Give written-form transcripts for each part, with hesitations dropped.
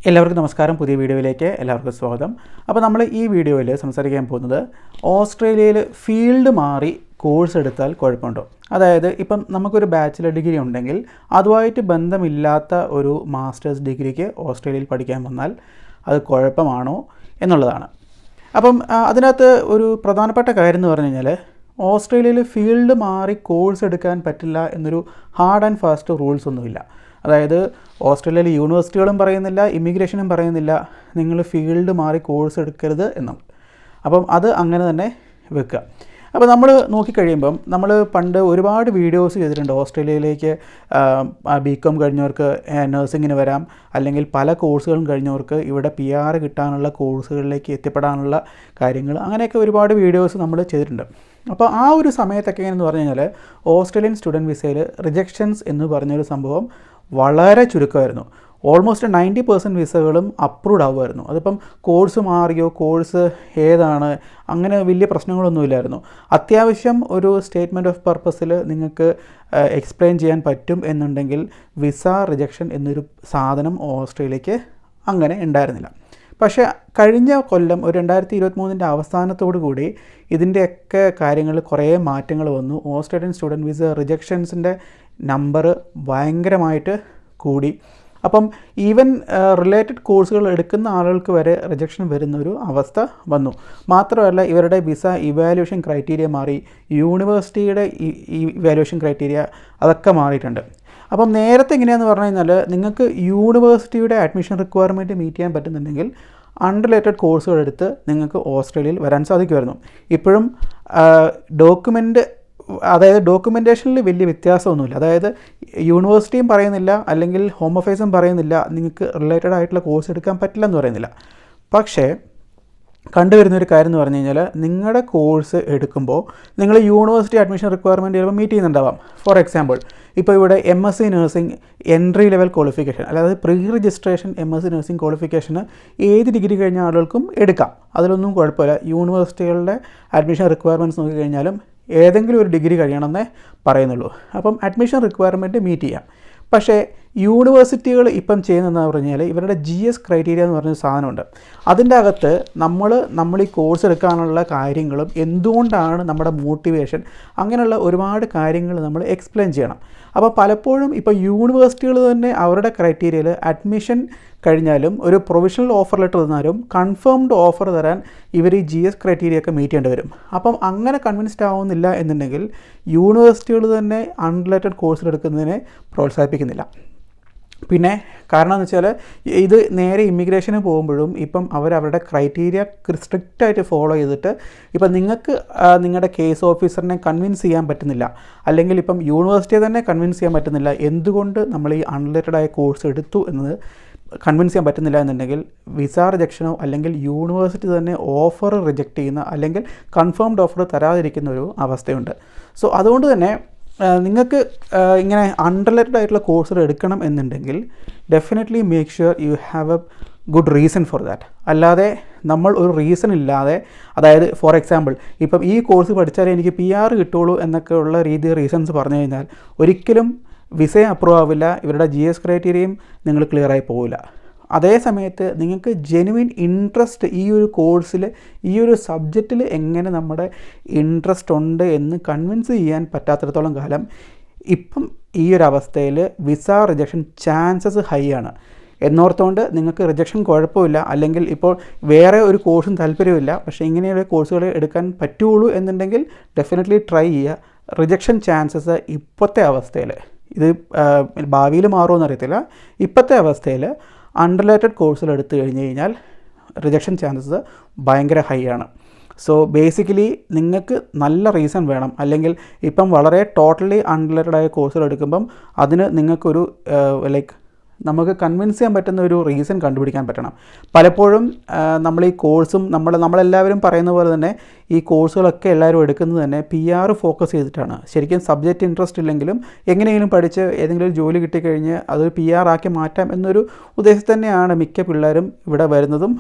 എല്ലാവർക്കും നമസ്കാരം. പുതിയ വീഡിയോയിലേക്ക് എല്ലാവർക്കും സ്വാഗതം. അപ്പോൾ നമ്മൾ ഈ വീഡിയോയിൽ സംസാരിക്കാൻ പോകുന്നത് ഓസ്ട്രേലിയയിൽ ഫീൽഡ് മാറി കോഴ്സ് എടുത്താൽ കുഴപ്പമുണ്ടോ? അതായത് ഇപ്പം നമുക്കൊരു ബാച്ചിലർ ഡിഗ്രി ഉണ്ടെങ്കിൽ അതുമായിട്ട് ബന്ധമില്ലാത്ത ഒരു മാസ്റ്റേഴ്സ് ഡിഗ്രിക്ക് ഓസ്ട്രേലിയയിൽ പഠിക്കാൻ വന്നാൽ അത് കുഴപ്പമാണോ എന്നുള്ളതാണ്. അപ്പം അതിനകത്ത് ഒരു പ്രധാനപ്പെട്ട കാര്യം എന്ന് പറഞ്ഞു കഴിഞ്ഞാൽ ഓസ്ട്രേലിയയിൽ ഫീൽഡ് മാറി കോഴ്സ് എടുക്കാൻ പറ്റില്ല എന്നൊരു ഹാർഡ് ആൻഡ് ഫാസ്റ്റ് റൂൾസ് ഒന്നുമില്ല. അതായത് ഓസ്ട്രേലിയയിലെ യൂണിവേഴ്സിറ്റികളും പറയുന്നില്ല, ഇമിഗ്രേഷനും പറയുന്നില്ല നിങ്ങൾ ഫീൽഡ് മാറി കോഴ്സ് എടുക്കരുത് എന്നും. അപ്പം അത് അങ്ങനെ തന്നെ വെക്കുക. അപ്പോൾ നമ്മൾ നോക്കിക്കഴിയുമ്പം നമ്മൾ പണ്ട് ഒരുപാട് വീഡിയോസ് ചെയ്തിട്ടുണ്ട്. ഓസ്ട്രേലിയയിലേക്ക് ബികോം കഴിഞ്ഞവർക്ക് നഴ്സിങ്ങിന് വരാം, അല്ലെങ്കിൽ പല കോഴ്സുകളും കഴിഞ്ഞവർക്ക് ഇവിടെ PR കിട്ടാനുള്ള കോഴ്സുകളിലേക്ക് എത്തിപ്പെടാനുള്ള കാര്യങ്ങൾ, അങ്ങനെയൊക്കെ ഒരുപാട് വീഡിയോസ് നമ്മൾ ചെയ്തിട്ടുണ്ട്. അപ്പോൾ ആ ഒരു സമയത്തൊക്കെ എന്ന് പറഞ്ഞു കഴിഞ്ഞാൽ ഓസ്ട്രേലിയൻ സ്റ്റുഡൻറ്റ് വിസയിൽ റിജക്ഷൻസ് എന്ന് പറഞ്ഞൊരു സംഭവം വളരെ ചുരുക്കമായിരുന്നു. Almost 90% വിസകളും approved ആവുമായിരുന്നു. അതിപ്പം കോഴ്സ് മാറിയോ, കോഴ്സ് ഏതാണ്, അങ്ങനെ വലിയ പ്രശ്നങ്ങളൊന്നുമില്ലായിരുന്നു. അത്യാവശ്യം ഒരു സ്റ്റേറ്റ്മെൻറ്റ് ഓഫ് പർപ്പസിൽ നിങ്ങൾക്ക് എക്സ്പ്ലെയിൻ ചെയ്യാൻ പറ്റും എന്നുണ്ടെങ്കിൽ വിസ റിജക്ഷൻ എന്നൊരു സാധനം ഓസ്ട്രേലിയക്ക് അങ്ങനെ ഉണ്ടായിരുന്നില്ല. പക്ഷേ കഴിഞ്ഞ കൊല്ലം ഒരു 2023 അവസാനത്തോടു കൂടി ഇതിൻ്റെയൊക്കെ കാര്യങ്ങളിൽ കുറേ മാറ്റങ്ങൾ വന്നു. ഓസ്ട്രേലിയൻ സ്റ്റുഡൻറ്റ് വിസ റിജക്ഷൻസിൻ്റെ നമ്പർ ഭയങ്കരമായിട്ട് കൂടി. അപ്പം ഈവൻ റിലേറ്റഡ് കോഴ്സുകൾ എടുക്കുന്ന ആളുകൾക്ക് വരെ റിജക്ഷൻ വരുന്നൊരു അവസ്ഥ വന്നു. മാത്രമല്ല ഇവരുടെ വിസ ഇവാലുവേഷൻ ക്രൈറ്റീരിയ മാറി, യൂണിവേഴ്സിറ്റിയുടെ ഇവാലുവേഷൻ ക്രൈറ്റീരിയ അതൊക്കെ മാറിയിട്ടുണ്ട്. അപ്പം നേരത്തെ എങ്ങനെയാണെന്ന് പറഞ്ഞു കഴിഞ്ഞാൽ നിങ്ങൾക്ക് യൂണിവേഴ്സിറ്റിയുടെ അഡ്മിഷൻ റിക്വയർമെൻറ്റ് മീറ്റ് ചെയ്യാൻ പറ്റുന്നുണ്ടെങ്കിൽ അൺറിലേറ്റഡ് കോഴ്സുകൾ എടുത്ത് നിങ്ങൾക്ക് ഓസ്ട്രേലിയയിൽ വരാൻ സാധിക്കുമായിരുന്നു. ഇപ്പോഴും ഡോക്യുമെൻറ്റേഷനിൽ വലിയ വ്യത്യാസമൊന്നുമില്ല. അതായത് യൂണിവേഴ്സിറ്റിയും പറയുന്നില്ല, അല്ലെങ്കിൽ ഹോം അഫയേഴ്സും പറയുന്നില്ല നിങ്ങൾക്ക് റിലേറ്റഡ് ആയിട്ടുള്ള കോഴ്സ് എടുക്കാൻ പറ്റില്ലെന്ന് പറയുന്നില്ല. പക്ഷേ കണ്ടുവരുന്നൊരു കാര്യം എന്ന് പറഞ്ഞു കഴിഞ്ഞാൽ നിങ്ങളുടെ കോഴ്സ് എടുക്കുമ്പോൾ നിങ്ങൾ യൂണിവേഴ്സിറ്റി അഡ്മിഷൻ റിക്വയർമെൻറ്റ് ചിലപ്പോൾ മീറ്റ് ചെയ്യുന്നുണ്ടാവാം. ഫോർ എക്സാമ്പിൾ ഇപ്പോൾ ഇവിടെ MSc nursing entry level qualification, അതായത് പ്രീ രജിസ്ട്രേഷൻ MSc നഴ്സിംഗ് ക്വാളിഫിക്കേഷന് ഏത് ഡിഗ്രി കഴിഞ്ഞ ആളുകൾക്കും എടുക്കാം. അതിലൊന്നും കുഴപ്പമില്ല. യൂണിവേഴ്സിറ്റികളുടെ അഡ്മിഷൻ റിക്വയർമെൻറ്റ്സ് നോക്കിക്കഴിഞ്ഞാലും ഏതെങ്കിലും ഒരു ഡിഗ്രി കഴിയണമെന്നേ പറയുന്നുള്ളൂ. അപ്പം അഡ്മിഷൻ റിക്വയർമെൻറ്റ് മീറ്റ് ചെയ്യാം. പക്ഷേ യൂണിവേഴ്സിറ്റികൾ ഇപ്പം ചെയ്യുന്നതെന്ന് പറഞ്ഞു കഴിഞ്ഞാൽ ഇവരുടെ GS ക്രൈറ്റീരിയ എന്ന് പറഞ്ഞൊരു സാധനമുണ്ട്. അതിൻ്റെ അകത്ത് നമ്മൾ ഈ കോഴ്സ് എടുക്കാനുള്ള കാര്യങ്ങളും എന്തുകൊണ്ടാണ് നമ്മുടെ മോട്ടിവേഷൻ, അങ്ങനെയുള്ള ഒരുപാട് കാര്യങ്ങൾ നമ്മൾ എക്സ്പ്ലെയിൻ ചെയ്യണം. അപ്പോൾ പലപ്പോഴും ഇപ്പോൾ യൂണിവേഴ്സിറ്റികൾ തന്നെ അവരുടെ ക്രൈറ്റീരിയയിൽ അഡ്മിഷൻ കഴിഞ്ഞാലും ഒരു പ്രൊവിഷണൽ ഓഫർ ലെറ്റർ തന്നാലും കൺഫേംഡ് ഓഫർ തരാൻ ഇവർ ഈ GS ക്രൈറ്റീരിയ ഒക്കെ മീറ്റ് ചെയ്യേണ്ടി വരും. അപ്പം അങ്ങനെ കൺവിൻസ്ഡ് ആവുന്നില്ല എന്നുണ്ടെങ്കിൽ യൂണിവേഴ്സിറ്റികൾ തന്നെ അൺറിലേറ്റഡ് കോഴ്സ് എടുക്കുന്നതിനെ പ്രോത്സാഹിപ്പിക്കുന്നില്ല. പിന്നെ കാരണം എന്ന് വെച്ചാൽ ഇത് നേരെ ഇമിഗ്രേഷന് പോകുമ്പോഴും ഇപ്പം അവരുടെ ക്രൈറ്റീരിയ സ്ട്രിക്റ്റായിട്ട് ഫോളോ ചെയ്തിട്ട് ഇപ്പം നിങ്ങൾക്ക് നിങ്ങളുടെ കേസ് ഓഫീസറിനെ കൺവിൻസ് ചെയ്യാൻ പറ്റുന്നില്ല, അല്ലെങ്കിൽ ഇപ്പം യൂണിവേഴ്സിറ്റിയെ തന്നെ കൺവിൻസ് ചെയ്യാൻ പറ്റുന്നില്ല എന്തുകൊണ്ട് നമ്മൾ ഈ അൺറിലേറ്റഡായ കോഴ്സ് എടുത്തു എന്നത് കൺവിൻസ് ചെയ്യാൻ പറ്റുന്നില്ല എന്നുണ്ടെങ്കിൽ വിസ റിജക്ഷനോ അല്ലെങ്കിൽ യൂണിവേഴ്സിറ്റി തന്നെ ഓഫർ റിജക്റ്റ് ചെയ്യുന്ന, അല്ലെങ്കിൽ കൺഫേംഡ് ഓഫർ തരാതിരിക്കുന്ന ഒരു അവസ്ഥയുണ്ട്. സോ അതുകൊണ്ട് തന്നെ നിങ്ങൾക്ക് ഇങ്ങനെ അൺറിലേറ്റഡ് ആയിട്ടുള്ള കോഴ്സുകൾ എടുക്കണം എന്നുണ്ടെങ്കിൽ definitely make sure you have A good reason for that. അല്ലാതെ നമ്മൾ ഒരു റീസൺ ഇല്ലാതെ, അതായത് ഫോർ എക്സാമ്പിൾ ഇപ്പം ഈ കോഴ്സ് പഠിച്ചാലേ എനിക്ക് PR കിട്ടുള്ളൂ എന്നൊക്കെ ഉള്ള റീസൺസ് പറഞ്ഞു കഴിഞ്ഞാൽ ഒരിക്കലും വിസയും അപ്രൂവ് ആവില്ല, ഇവരുടെ GS ക്രൈറ്റീരിയയും നിങ്ങൾ ക്ലിയറായി പോവില്ല. അതേ സമയത്ത് നിങ്ങൾക്ക് ജെനുവിൻ ഇൻട്രസ്റ്റ് ഈ ഒരു കോഴ്സിൽ, ഈ ഒരു സബ്ജക്റ്റിൽ എങ്ങനെ നമ്മുടെ ഇൻട്രസ്റ്റ് ഉണ്ട് എന്ന് കൺവിൻസ് ചെയ്യാൻ പറ്റാത്തിടത്തോളം കാലം ഇപ്പം ഈ ഒരു അവസ്ഥയിൽ വിസ റിജക്ഷൻ ചാൻസസ് ഹൈ ആണ്. എന്നോർത്തുകൊണ്ട് നിങ്ങൾക്ക് റിജക്ഷൻ കുഴപ്പമില്ല, അല്ലെങ്കിൽ ഇപ്പോൾ വേറെ ഒരു കോഴ്സും താല്പര്യമില്ല പക്ഷേ ഇങ്ങനെയുള്ള കോഴ്സുകൾ എടുക്കാൻ പറ്റുള്ളൂ എന്നുണ്ടെങ്കിൽ ഡെഫിനറ്റ്ലി ട്രൈ ചെയ്യുക. റിജക്ഷൻ ചാൻസസ് ഇപ്പോഴത്തെ അവസ്ഥയിൽ, ഇത് ഭാവിയിൽ മാറുമെന്ന് അറിയത്തില്ല, ഇപ്പോഴത്തെ അവസ്ഥയിൽ അൺറിലേറ്റഡ് കോഴ്സുകൾ എടുത്തു കഴിഞ്ഞ് കഴിഞ്ഞാൽ റിജക്ഷൻ ചാൻസസ് ഭയങ്കര ഹൈ ആണ്. സോ ബേസിക്കലി നിങ്ങൾക്ക് നല്ല റീസൺ വേണം, അല്ലെങ്കിൽ ഇപ്പം വളരെ ടോട്ടലി അൺറിലേറ്റഡായ കോഴ്സുകൾ എടുക്കുമ്പം അതിന് നിങ്ങൾക്കൊരു നമുക്ക് കൺവിൻസ് ചെയ്യാൻ പറ്റുന്ന ഒരു റീസൺ കണ്ടുപിടിക്കാൻ പറ്റണം. പലപ്പോഴും നമ്മൾ ഈ കോഴ്സും നമ്മളെല്ലാവരും പറയുന്ന പോലെ തന്നെ ഈ കോഴ്സുകളൊക്കെ എല്ലാവരും എടുക്കുന്നത് തന്നെ PR ഫോക്കസ് ചെയ്തിട്ടാണ്. ശരിക്കും സബ്ജക്റ്റ് ഇൻട്രസ്റ്റ് ഇല്ലെങ്കിലും എങ്ങനെയെങ്കിലും പഠിച്ച് ഏതെങ്കിലും ഒരു ജോലി കിട്ടിക്കഴിഞ്ഞ് അതൊരു PR ആക്കി മാറ്റാം എന്നൊരു ഉദ്ദേശത്തിൽ തന്നെയാണ് മിക്ക പിള്ളേരും ഇവിടെ വരുന്നതും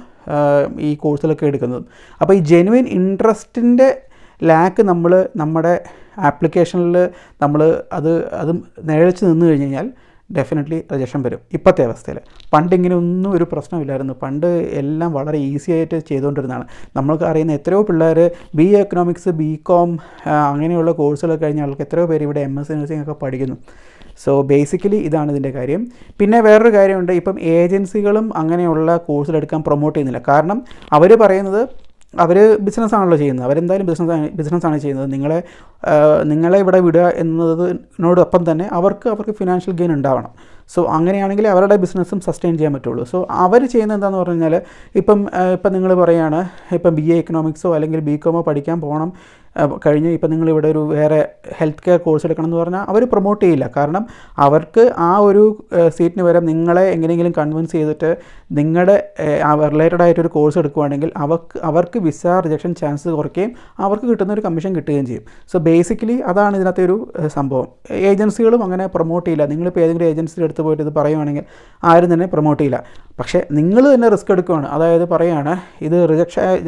ഈ കോഴ്സുകളൊക്കെ എടുക്കുന്നതും. അപ്പോൾ ഈ ജെനുവിൻ ഇൻട്രസ്റ്റിൻ്റെ ലാക്ക് നമ്മുടെ ആപ്ലിക്കേഷനിൽ അത് നിഴലിച്ച് നിന്ന് കഴിഞ്ഞ് കഴിഞ്ഞാൽ ഡെഫിനറ്റ്ലി റിജക്ഷൻ വരും ഇപ്പോഴത്തെ അവസ്ഥയിൽ. പണ്ട് ഇങ്ങനെ ഒന്നും ഒരു പ്രശ്നമില്ലായിരുന്നു. പണ്ട് എല്ലാം വളരെ ഈസി ആയിട്ട് ചെയ്തുകൊണ്ടിരുന്നതാണ്. നമ്മൾക്ക് അറിയുന്ന എത്രയോ പിള്ളേർ BA എക്കണോമിക്സ്, BCom അങ്ങനെയുള്ള കോഴ്സുകൾ കഴിഞ്ഞ ആൾക്ക് എത്രയോ പേര് ഇവിടെ MS നഴ്സിംഗ് ഒക്കെ പഠിക്കുന്നു. സോ ബേസിക്കലി ഇതാണ് ഇതിൻ്റെ കാര്യം. പിന്നെ വേറൊരു കാര്യമുണ്ട്, ഇപ്പം ഏജൻസികളും അങ്ങനെയുള്ള കോഴ്സിലെടുക്കാൻ പ്രൊമോട്ട് ചെയ്യുന്നില്ല. കാരണം അവർ പറയുന്നത് അവർ ബിസിനസ്സാണല്ലോ ചെയ്യുന്നത്, അവരെന്തായാലും ബിസിനസ്സാണ് ചെയ്യുന്നത്. നിങ്ങളെ ഇവിടെ വിടുക എന്നതിനോടൊപ്പം തന്നെ അവർക്ക് ഫിനാൻഷ്യൽ ഗെയിൻ ഉണ്ടാവണം. സോ അങ്ങനെയാണെങ്കിൽ അവരുടെ ബിസിനസ്സും സസ്റ്റെയിൻ ചെയ്യാൻ പറ്റുള്ളൂ. സോ അവർ ചെയ്യുന്നത് എന്താണെന്ന് പറഞ്ഞു കഴിഞ്ഞാൽ, ഇപ്പം നിങ്ങൾ പറയുകയാണ് ഇപ്പം BA എക്കണോമിക്സോ അല്ലെങ്കിൽ BComോ പഠിക്കാൻ പോകണം കഴിഞ്ഞ് ഇപ്പം നിങ്ങളിവിടെ ഒരു വേറെ ഹെൽത്ത് കെയർ കോഴ്സ് എടുക്കണം എന്ന് പറഞ്ഞാൽ അവർ പ്രൊമോട്ട് ചെയ്യില്ല. കാരണം അവർക്ക് ആ ഒരു സീറ്റിന് വരെ നിങ്ങളെ എങ്ങനെയെങ്കിലും കൺവിൻസ് ചെയ്തിട്ട് നിങ്ങളുടെ റിലേറ്റഡ് ആയിട്ടൊരു കോഴ്സ് എടുക്കുകയാണെങ്കിൽ അവർക്ക് വിസ റിജക്ഷൻ ചാൻസ് കുറയ്ക്കുകയും അവർക്ക് കിട്ടുന്ന ഒരു കമ്മീഷൻ കിട്ടുകയും ചെയ്യും. സോ ബേസിക്കലി അതാണ് ഇതിനകത്തെ ഒരു സംഭവം. ഏജൻസികളും അങ്ങനെ പ്രൊമോട്ട് ചെയ്യില്ല. നിങ്ങളിപ്പോൾ ഏതെങ്കിലും ഏജൻസിയുടെ അടുത്ത് പോയിട്ട് ഇത് പറയുവാണെങ്കിൽ ആരും തന്നെ പ്രൊമോട്ട് ചെയ്യില്ല. പക്ഷേ നിങ്ങൾ തന്നെ റിസ്ക് എടുക്കുകയാണ്, അതായത് പറയുകയാണ് ഇത്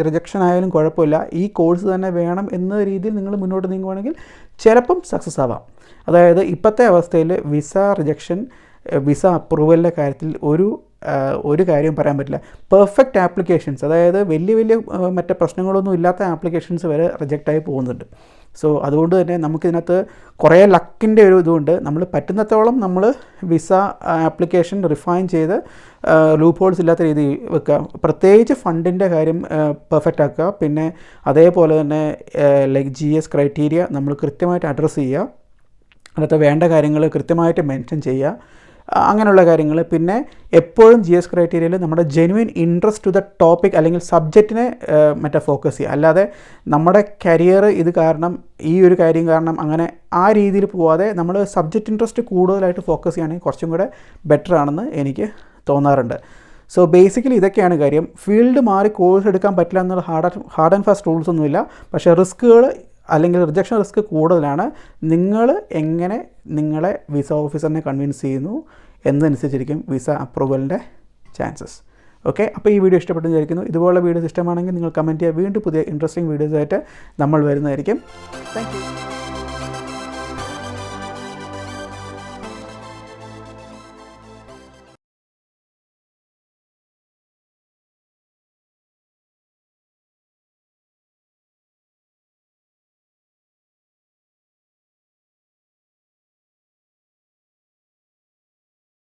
റിജക്ഷൻ ആയാലും കുഴപ്പമില്ല, ഈ കോഴ്സ് തന്നെ വേണം എന്ന രീതിയിൽ നിങ്ങൾ മുന്നോട്ട് നീങ്ങുവാണെങ്കിൽ ചിലപ്പം സക്സസ് ആവാം. അതായത് ഇപ്പോഴത്തെ അവസ്ഥയിൽ വിസ റിജക്ഷൻ, വിസ അപ്രൂവലിൻ്റെ കാര്യത്തിൽ ഒരു കാര്യം പറയാൻ പറ്റില്ല. പെർഫെക്റ്റ് ആപ്ലിക്കേഷൻസ്, അതായത് വലിയ മറ്റേ പ്രശ്നങ്ങളൊന്നും ഇല്ലാത്ത ആപ്ലിക്കേഷൻസ് വരെ റിജക്റ്റായി പോകുന്നുണ്ട്. സോ അതുകൊണ്ട് തന്നെ നമുക്കിതിനകത്ത് കുറേ ലക്കിൻ്റെ ഒരു ഇതുകൊണ്ട് നമ്മൾ പറ്റുന്നത്തോളം നമ്മൾ വിസ ആപ്ലിക്കേഷൻ റിഫൈൻ ചെയ്ത് ലൂപ്പ് ഹോൾസ് ഇല്ലാത്ത രീതിയിൽ വെക്കുക. പ്രത്യേകിച്ച് ഫണ്ടിൻ്റെ കാര്യം പെർഫെക്റ്റ് ആക്കുക. പിന്നെ അതേപോലെ തന്നെ ലൈക്ക് GS ക്രൈറ്റീരിയ നമ്മൾ കൃത്യമായിട്ട് അഡ്രസ്സ് ചെയ്യുക. അതിനകത്ത് വേണ്ട കാര്യങ്ങൾ കൃത്യമായിട്ട് മെൻഷൻ ചെയ്യുക, അങ്ങനെയുള്ള കാര്യങ്ങൾ. പിന്നെ എപ്പോഴും GS ക്രൈറ്റീരിയയിൽ നമ്മുടെ genuine interest to the topic അല്ലെങ്കിൽ സബ്ജക്റ്റിനെ ഫോക്കസ് ചെയ്യുക. അല്ലാതെ നമ്മുടെ കരിയർ ഇത് കാരണം, ഈ ഒരു കാര്യം കാരണം അങ്ങനെ ആ രീതിയിൽ പോവാതെ നമ്മൾ സബ്ജക്റ്റ് ഇൻട്രസ്റ്റ് കൂടുതലായിട്ട് ഫോക്കസ് ചെയ്യുകയാണെങ്കിൽ കുറച്ചും കൂടെ ബെറ്റർ ആണെന്ന് എനിക്ക് തോന്നാറുണ്ട്. സോ ബേസിക്കലി ഇതൊക്കെയാണ് കാര്യം. ഫീൽഡ് മാറി കോഴ്സ് എടുക്കാൻ പറ്റില്ല എന്നുള്ള ഹാർഡ് ആൻഡ് ഫാസ്റ്റ് റൂൾസ് ഒന്നുമില്ല. പക്ഷേ റിസ്ക്കുകൾ അല്ലെങ്കിൽ റിജക്ഷൻ റിസ്ക് കൂടുതലാണ്. നിങ്ങൾ എങ്ങനെ നിങ്ങളെ വിസ ഓഫീസറിനെ കൺവിൻസ് ചെയ്യുന്നു എന്നതനുസരിച്ചിരിക്കും വിസ അപ്രൂവലിൻ്റെ ചാൻസസ്. ഓക്കെ, അപ്പോൾ ഈ വീഡിയോ ഇഷ്ടപ്പെട്ടെന്ന് വിചാരിക്കുന്നു. ഇതുപോലുള്ള വീഡിയോസ് ഇഷ്ടമാണെങ്കിൽ നിങ്ങൾ കമൻറ്റ് ചെയ്യുക. വീണ്ടും പുതിയ ഇൻട്രസ്റ്റിംഗ് വീഡിയോസായിട്ട് നമ്മൾ വരുന്നതായിരിക്കും. Thank you.